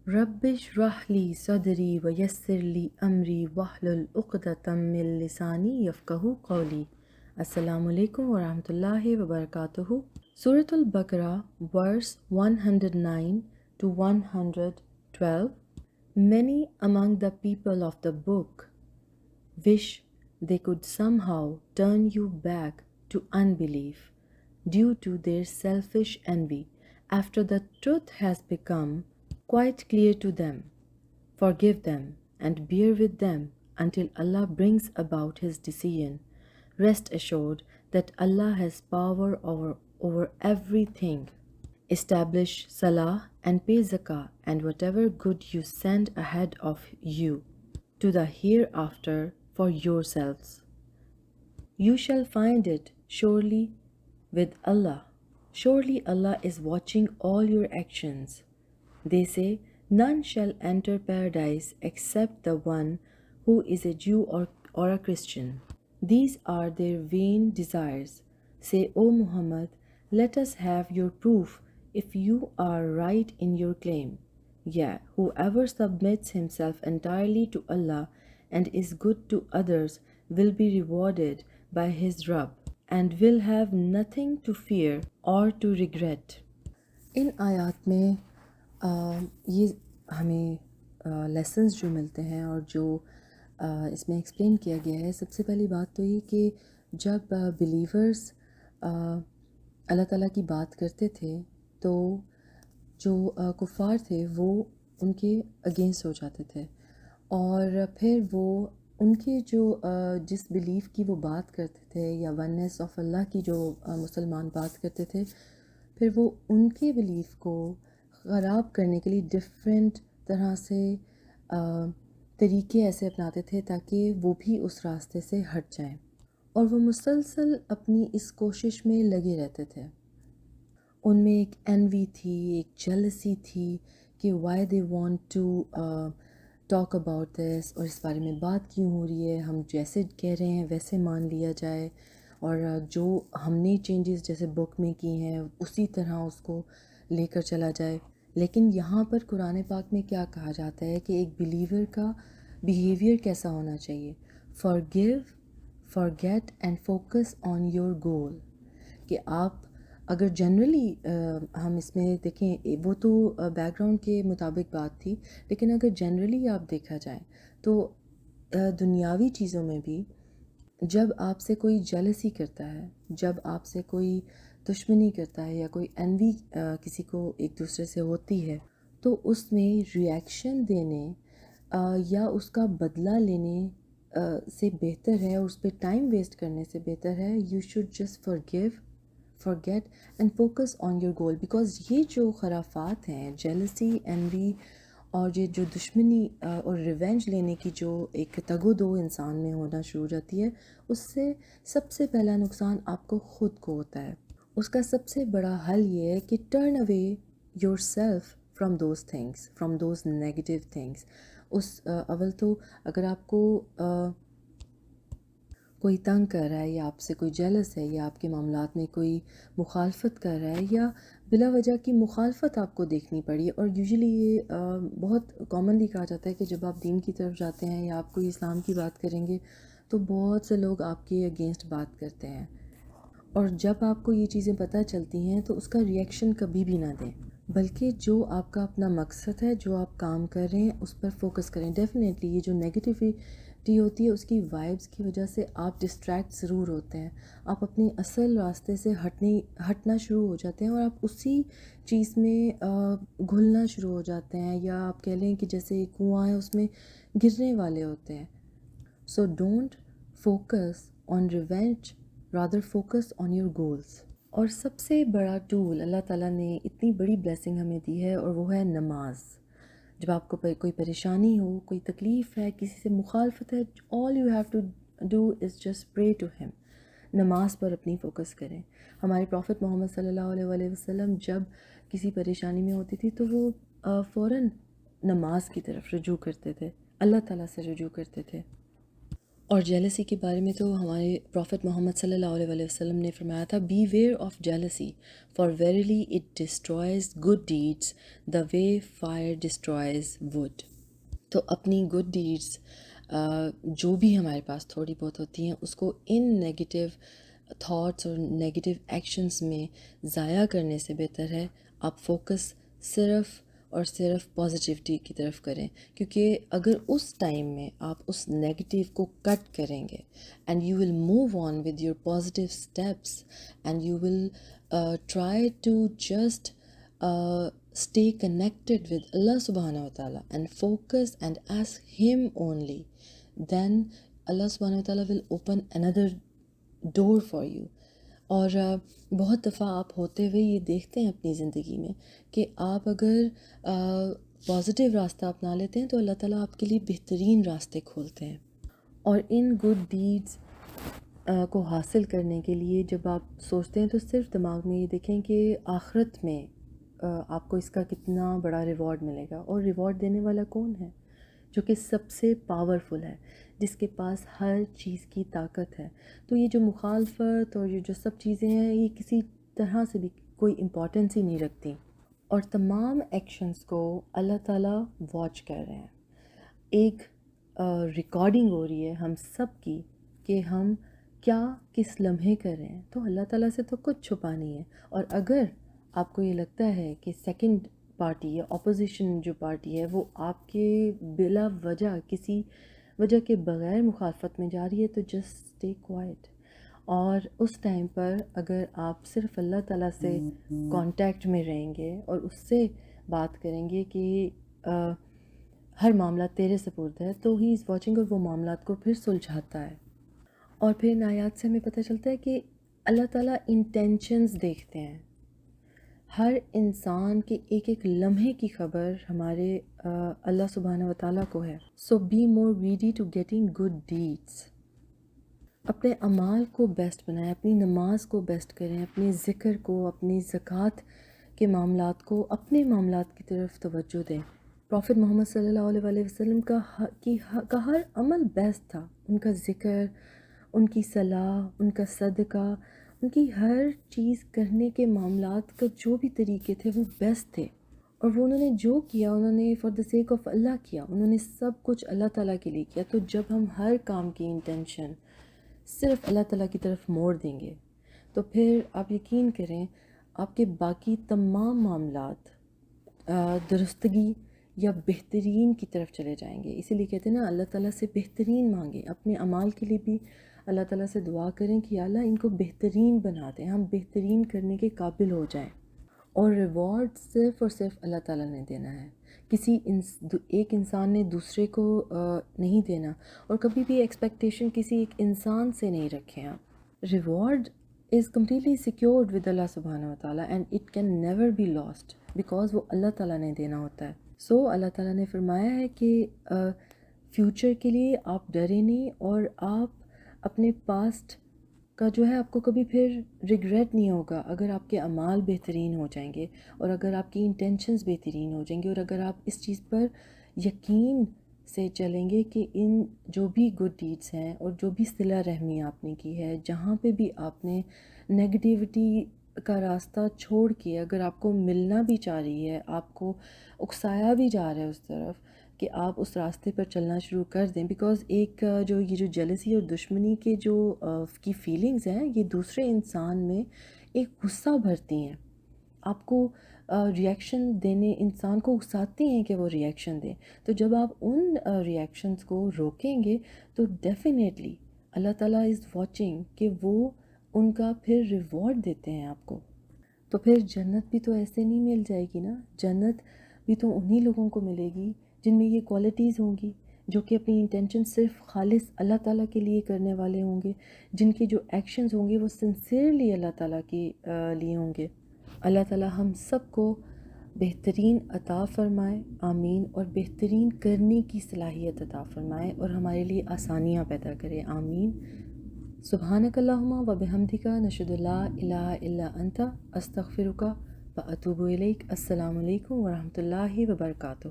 رب اشرح لی صدری ویسر لی امری واحلل عقدۃ من لسانی یفقہوا قولی۔ السلام علیکم ورحمۃ اللہ وبرکاتہ۔ سورۃ البقرہ ورس 109 to 112۔ Many among the people of the book wish they could somehow turn you back to unbelief due to their selfish envy after the truth has become quite clear to them. Forgive them and bear with them until Allah brings about His decision. Rest assured that Allah has power over everything. Establish salah and pay zakah and whatever good you send ahead of you to the hereafter for yourselves. You shall find it surely with Allah. Surely Allah is watching all your actions. They say, none shall enter paradise except the one who is a Jew or a Christian. These are their vain desires. Say, O Muhammad, let us have your proof if you are right in your claim. Yeah, whoever submits himself entirely to Allah and is good to others will be rewarded by his Rabb and will have nothing to fear or to regret. ان آیات میں یہ ہمیں lessons جو ملتے ہیں اور جو اس میں ایکسپلین کیا گیا ہے، سب سے پہلی بات تو یہ کہ جب بلیورز اللہ تعالیٰ کی بات کرتے تھے تو جو کفار تھے وہ ان کے اگینسٹ ہو جاتے تھے، اور پھر وہ ان کے جو جس بلیف کی وہ بات کرتے تھے یا وننس آف اللہ کی جو مسلمان بات کرتے تھے، پھر وہ ان کے بلیف کو خراب کرنے کے لیے ڈفرینٹ طرح سے طریقے ایسے اپناتے تھے تاکہ وہ بھی اس راستے سے ہٹ جائیں، اور وہ مسلسل اپنی اس کوشش میں لگے رہتے تھے۔ ان میں ایک انوی تھی، ایک جیلسی تھی کہ why they want to talk about this, اور اس بارے میں بات کیوں ہو رہی ہے، ہم جیسے کہہ رہے ہیں ویسے مان لیا جائے، اور جو ہم نے چینجز جیسے بک میں کی ہیں اسی طرح اس کو لے کر چلا جائے۔ لیکن یہاں پر قرآن پاک میں کیا کہا جاتا ہے کہ ایک بلیور کا بیہیویئر کیسا ہونا چاہیے؟ forgive, forget and focus on your goal۔ کہ آپ اگر جنرلی ہم اس میں دیکھیں، وہ تو بیک گراؤنڈ کے مطابق بات تھی، لیکن اگر جنرلی آپ دیکھا جائے تو دنیاوی چیزوں میں بھی جب آپ سے کوئی جیلسی کرتا ہے، جب آپ سے کوئی دشمنی کرتا ہے یا کوئی انوی کسی کو ایک دوسرے سے ہوتی ہے، تو اس میں ریئیکشن دینے یا اس کا بدلہ لینے سے بہتر ہے، اور اس پہ ٹائم ویسٹ کرنے سے بہتر ہے you should just forgive, forget and focus on your goal۔ Because یہ جو خرافات ہیں، جیلسی، انوی اور یہ جو دشمنی اور ریونج لینے کی جو ایک تگ و دو انسان میں ہونا شروع ہو جاتی ہے، اس سے سب سے پہلا نقصان آپ کو خود کو ہوتا ہے۔ اس کا سب سے بڑا حل یہ ہے کہ turn away your self from those things, from those negative things. اول تو اگر آپ کو کوئی تنگ کر رہا ہے یا آپ سے کوئی جیلس ہے یا آپ کے معاملات میں کوئی مخالفت کر رہا ہے یا بلا وجہ کی مخالفت آپ کو دیکھنی پڑی، اور یوزلی یہ بہت کامنلی کہا جاتا ہے کہ جب آپ دین کی طرف جاتے ہیں یا آپ کوئی اسلام کی بات کریں گے تو بہت سے لوگ آپ کے اگینسٹ بات کرتے ہیں، اور جب آپ کو یہ چیزیں پتہ چلتی ہیں تو اس کا ریئیکشن کبھی بھی نہ دیں، بلکہ جو آپ کا اپنا مقصد ہے، جو آپ کام کر رہے ہیں اس پر فوکس کریں۔ ڈیفینیٹلی یہ جو نیگیٹیوٹی ہوتی ہے اس کی وائبس کی وجہ سے آپ ڈسٹریکٹ ضرور ہوتے ہیں، آپ اپنے اصل راستے سے ہٹنا شروع ہو جاتے ہیں، اور آپ اسی چیز میں گھلنا شروع ہو جاتے ہیں، یا آپ کہہ لیں کہ جیسے کنواں ہے اس میں گرنے والے ہوتے ہیں۔ So don't focus on revenge, rather focus on your goals. اور سب سے بڑا ٹول اللہ تعالیٰ نے اتنی بڑی بلیسنگ ہمیں دی ہے، اور وہ ہے نماز۔ جب آپ کو کوئی پریشانی ہو، کوئی تکلیف ہے، کسی سے مخالفت ہے، all you have to do is just pray to him۔ نماز پر اپنی فوکس کریں۔ ہمارے پروفٹ محمد صلی اللہ علیہ وآلہ وسلم جب کسی پریشانی میں ہوتی تھی تو وہ فوراً نماز کی طرف رجوع کرتے تھے، اللہ تعالیٰ سے رجوع کرتے تھے۔ اور جیلسی کے بارے میں تو ہمارے پروفٹ محمد صلی اللہ علیہ وسلم نے فرمایا تھا، beware of jealousy for verily it destroys good deeds the way fire destroys wood. تو اپنی گڈ ڈیڈس جو بھی ہمارے پاس تھوڑی بہت ہوتی ہیں، اس کو ان نیگیٹو تھاٹس اور نیگیٹو ایکشنز میں ضائع کرنے سے بہتر ہے آپ فوکس صرف اور صرف پازیٹیوٹی کی طرف کریں، کیونکہ اگر اس ٹائم میں آپ اس نیگیٹیو کو کٹ کریں گے and you will move on with your positive steps and you will try to just stay connected with Allah subhanahu wa ta'ala and focus and ask him only, then Allah subhanahu wa ta'ala will open another door for you. اور بہت دفعہ آپ ہوتے ہوئے یہ دیکھتے ہیں اپنی زندگی میں کہ آپ اگر پازیٹیو راستہ اپنا لیتے ہیں تو اللہ تعالیٰ آپ کے لیے بہترین راستے کھولتے ہیں۔ اور ان گڈ ڈیڈز کو حاصل کرنے کے لیے جب آپ سوچتے ہیں تو صرف دماغ میں یہ دیکھیں کہ آخرت میں آپ کو اس کا کتنا بڑا ریوارڈ ملے گا، اور ریوارڈ دینے والا کون ہے؟ جو کہ سب سے پاورفل ہے، جس کے پاس ہر چیز کی طاقت ہے۔ تو یہ جو مخالفت اور یہ جو سب چیزیں ہیں، یہ کسی طرح سے بھی کوئی امپورٹنس ہی نہیں رکھتی، اور تمام ایکشنز کو اللہ تعالیٰ واچ کر رہے ہیں۔ ایک ریکارڈنگ ہو رہی ہے ہم سب کی کہ ہم کیا کس لمحے کر رہے ہیں، تو اللہ تعالیٰ سے تو کچھ چھپا نہیں ہے۔ اور اگر آپ کو یہ لگتا ہے کہ سیکنڈ پارٹی یا اپوزیشن جو پارٹی ہے وہ آپ کے بلا وجہ کسی وجہ کے بغیر مخالفت میں جا رہی ہے، تو جسٹ اسٹے کوائٹ۔ اور اس ٹائم پر اگر آپ صرف اللہ تعالیٰ سے کانٹیکٹ میں رہیں گے اور اس سے بات کریں گے کہ ہر معاملہ تیرے سپرد ہے، تو ہی از واچنگ، اور وہ معاملات کو پھر سلجھاتا ہے۔ اور پھر ان آیات سے ہمیں پتہ چلتا ہے کہ اللہ تعالیٰ انٹینشنز دیکھتے ہیں، ہر انسان کے ایک ایک لمحے کی خبر ہمارے اللہ سبحانہ و تعالیٰ کو ہے۔ So be more ready to getting good deeds. اپنے اعمال کو بیسٹ بنائیں، اپنی نماز کو بیسٹ کریں، اپنے ذکر کو، اپنی زکوٰۃ کے معاملات کو، اپنے معاملات کی طرف توجہ دیں۔ پروفٹ محمد صلی اللہ علیہ وسلم کا ہر عمل بیسٹ تھا، ان کا ذکر، ان کی صلاح، ان کا صدقہ، ان کی ہر چیز کرنے کے معاملات کا جو بھی طریقے تھے وہ بیسٹ تھے، اور وہ انہوں نے جو کیا انہوں نے فار دا سیک آف اللہ کیا، انہوں نے سب کچھ اللہ تعالیٰ کے لیے کیا۔ تو جب ہم ہر کام کی انٹینشن صرف اللہ تعالیٰ کی طرف موڑ دیں گے تو پھر آپ یقین کریں آپ کے باقی تمام معاملات درستگی یا بہترین کی طرف چلے جائیں گے۔ اسی لیے کہتے ہیں نا، اللہ تعالیٰ سے بہترین مانگیں، اپنے اعمال کے لیے بھی اللہ تعالیٰ سے دعا کریں کہ اللہ ان کو بہترین بنا دیں، ہم بہترین کرنے کے قابل ہو جائیں۔ اور ریوارڈ صرف اور صرف اللہ تعالیٰ نے دینا ہے، کسی ایک انسان نے دوسرے کو نہیں دینا، اور کبھی بھی ایکسپیکٹیشن کسی ایک انسان سے نہیں رکھیں آپ۔ Reward is completely secured with اللہ سبحانہ و تعالیٰ and it can never be lost, because وہ اللہ تعالیٰ نے دینا ہوتا ہے۔ سو اللہ تعالیٰ نے فرمایا ہے کہ فیوچر کے لیے آپ ڈرے نہیں، اور آپ اپنے پاسٹ کا جو ہے آپ کو کبھی پھر ریگریٹ نہیں ہوگا اگر آپ کے اعمال بہترین ہو جائیں گے، اور اگر آپ کی انٹینشنز بہترین ہو جائیں گے، اور اگر آپ اس چیز پر یقین سے چلیں گے کہ ان جو بھی گڈ ڈیڈس ہیں اور جو بھی صلہ رحمی آپ نے کی ہے، جہاں پہ بھی آپ نے نیگیٹیوٹی کا راستہ چھوڑ کے اگر آپ کو ملنا بھی چاہ رہی ہے، آپ کو اکسایا بھی جا رہا ہے اس طرف کہ آپ اس راستے پر چلنا شروع کر دیں، بیکاز ایک یہ جو جیلسی اور دشمنی کے جو کی فیلنگز ہیں، یہ دوسرے انسان میں ایک غصہ بھرتی ہیں، آپ کو ریئیکشن دینے، انسان کو اکساتی ہیں کہ وہ ریئیکشن دیں۔ تو جب آپ ان ریئیکشنز کو روکیں گے تو ڈیفینیٹلی اللہ تعالیٰ از واچنگ کہ وہ ان کا پھر ریوارڈ دیتے ہیں آپ کو۔ تو پھر جنت بھی تو ایسے نہیں مل جائے گی نا، جنت بھی تو انہی لوگوں کو ملے گی جن میں یہ کوالٹیز ہوں گی، جو کہ اپنی انٹینشن صرف خالص اللہ تعالیٰ کے لیے کرنے والے ہوں گے، جن کے جو ایکشنز ہوں گے وہ سنسیئرلی اللہ تعالیٰ کے لیے ہوں گے۔ اللہ تعالیٰ ہم سب کو بہترین عطا فرمائے، آمین، اور بہترین کرنے کی صلاحیت عطا فرمائے اور ہمارے لیے آسانیاں پیدا کرے، آمین۔ سبحانک اللہم و بحمدک، نشہد لا الہ الا انت، استغفرک و اتوب الیک۔ السلام علیکم ورحمۃ اللہ وبرکاتہ۔